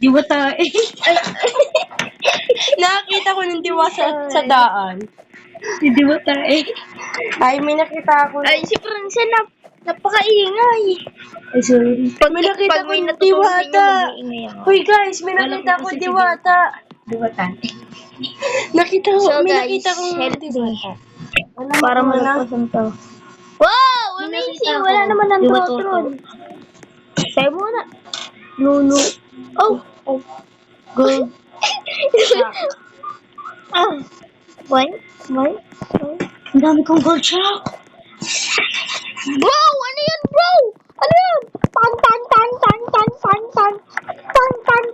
Diwata eh. Nakakita ko ng diwata sa daan. Si Diwata eh. Ay, may nakita ako. Ay, si Francia napakaingay. Ay, sorry. May nakita ko may ng natutulog sa inyo, diwata. mag-iingay ako. Hoy guys, may Wala nakita ko ko kasi si diwata. Diwata. Nakita ko, So may guys, nakita ko ng healthy. diwata. Para malagpasan to. Wow! Amazing! Wala naman ng trotron. Sayo muna. Lulu. Oh! Go. Ah! One. Ang dami kong gold shock. Bro! Ano yun, bro? Ano yun?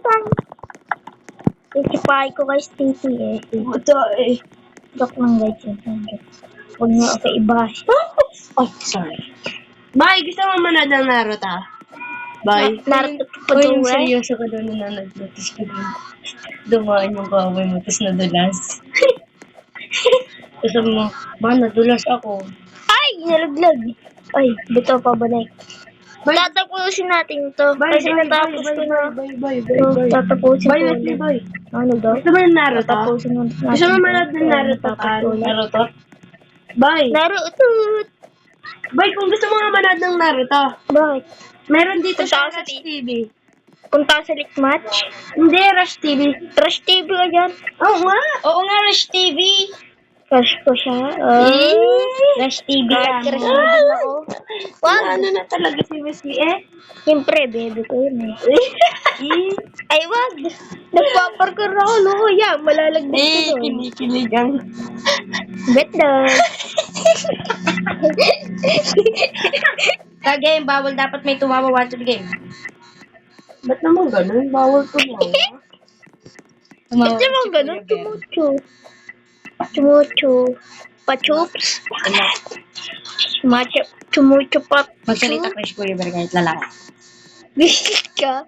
Tan. Isipahay ko guys, Titi eh. Diwata eh. Joke lang guys. Huwag niyo ako i-bash. Ay, sorry. Bye, gusto mo manood ng Naruto? Bye. Naruto pa Uy, yung doon. seryoso ka doon na naglutis ka doon. Dumaan yung kaway mo, tapos nadulas. Tapos sabi mo, ma, nadulas ako. Ay! Nalaglag. Ay, buto pa ba na tatapusin natin to. Kasi natapos ko na. Bye. Tatapusin Bye, ko Wesley, na. bye. Ano daw? Gusto mo ng Naruto? Tatapusin natin. Gusto mo manood ng Naruto? Naruto? Bye. Naruto! Bye, kung gusto mo nga manood ng Naruto, Bakit? meron dito Punta sa ako sa Rush TV. Punta ka sa League Match? Hindi, Rush TV. Rush TV ka dyan? Oo nga. Oo nga, Rush TV. Crush ko siya. Rush TV Crush ka ko mo. din ako. Wag! Ano na talaga si Wesley eh? Siyempre, baby ko yun eh. Ay, wag! Nagpaparkour ako, no? Yeah, malalagdag ko doon. Kinikilig ang... Bet daw. Sa game, bawal dapat may tumawa watch the game. Ba't naman ganun? Bawal tumawa. Ba't naman ganun? Tumucho. Pachups. Tumucho pa. Magsalita Chris Forever kahit lalaki. Bisit ka.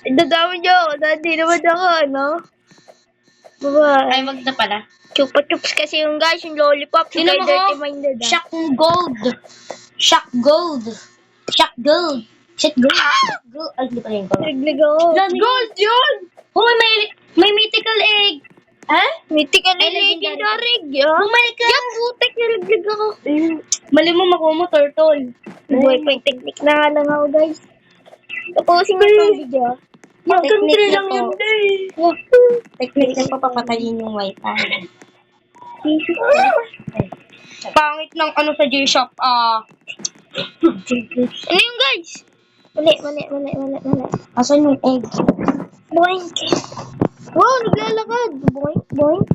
Dadami niyo ako. Hindi naman ako, ano? Ay, Bye. wag na pala. Chupa chups kasi yung guys, yung lollipop. Yung Sino kay mo Dirty ko? Minded. Shock Gold. Shock Gold. Shock Gold. Shock Gold. Gold. Ay, hindi pa rin ko. Naglag ako. Gold yun! Oh, may mythical egg. Ha? Mythical Ay, legendary. Yeah. Bumalik ka. Yeah, putek. Nalaglag ako. Mali mo makuha mo turtle. Buhay pa yung technique na nga lang ako, guys. Tapusin ko itong video. Technique na lang po. yun eh. Technique na po papatayin yung wifi. Pangit ng ano sa G-Shop. Ano yung guys? Mali. Asan yung egg? Boink. Wow, naglalakad. Boink.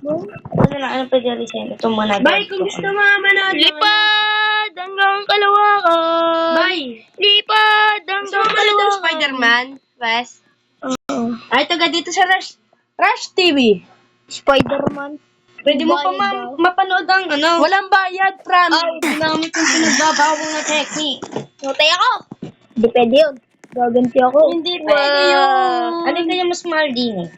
Ano na, ano pa dyan rin? Ito muna. Bye, kung gusto mo nga manood ng... Lipad hanggang Kalawakan. Bye! Lipad Gusto mo hanggang manood ng Kalawakan. Spider-Man? Wes? Oo. Ay, taga dito sa Rush TV. Spider-Man. Pwede mo pa Bayad daw. mapanood ang ano. Walang bayad, promise. Ay, ginamit yung pinagbabawang na technique. Nutay ako. Hindi pwede yun. Gaganti ako. Hindi pwede yun. Ano kaya mas mahal din eh?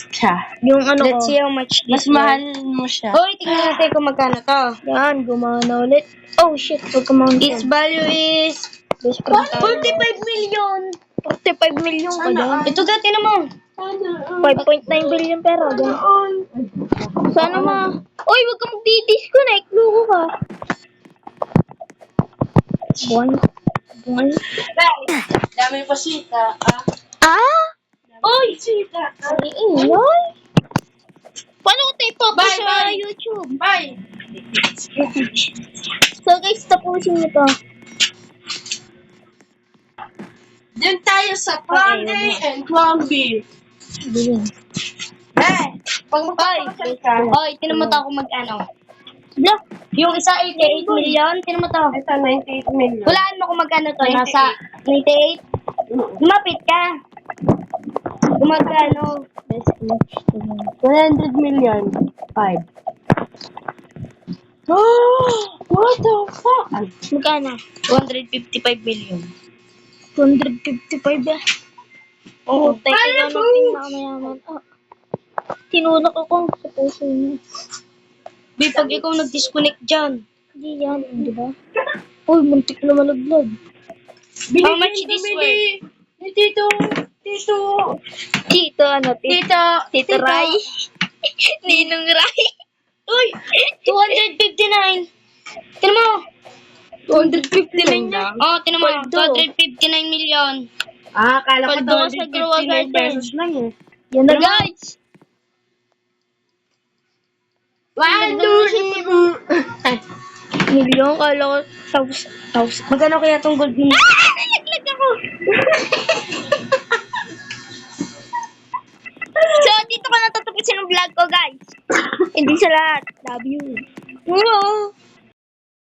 Siya. Yung ano Let's ko. see how much Mas this mahal mo siya. Hoy, tingnan natin kung magkano to. Yan, gumana ulit. Oh shit, huwag kumount Its value is... 45 million. 45 million ka dyan. Ito dati naman. 5.9 billion pera dyan. Sana ma. Uy, wag ka magdi-disconnect. Luko ka. Buwan. Dami pa sita. Oy! Sita. Ang ingay. Paano ko tayo pa Bye, sa bye. YouTube? Bye! So guys, tapusin mo to. Diyan tayo sa Plumby and Plumby. Bilhin. Eh, pag magpapakasal ka, Hoy, tinan mo to ako mag-ano. Bla. Yung isa 88 million, tinan mo to. ito 98 million. Hulaan mo kung magkano to. Nasa 98. Lumapit ka. Kung magkano. 100 million. 5. Oh, what the fuck? Magkano? 255 million. 255 ba? Oo, tayo Kaya ka mo. ng pinakamayaman. Tinulak ako sa puso niya. Di, pag ikaw nag-disconnect dyan. Hindi yan, di ba? Uy, muntik na malaglag. How much this worth? Ni Tito Tito. Tito, ano? Tito. Tito Ray. Ninong Ray. Uy! 259. Tinan mo. 259 lang. Oh, tinan mo. Paldo. 259 million. Ah, akala ko Paldo ka sa gawa 259 natin. pesos lang eh. Yan na Tinan mo. guys. Milyon, kala ko, thousand. Magkano kaya tong gold din? Nalaglag ako. So, dito ko natatapusin ang vlog ko, guys. Hindi sa lahat. Love you. Oo.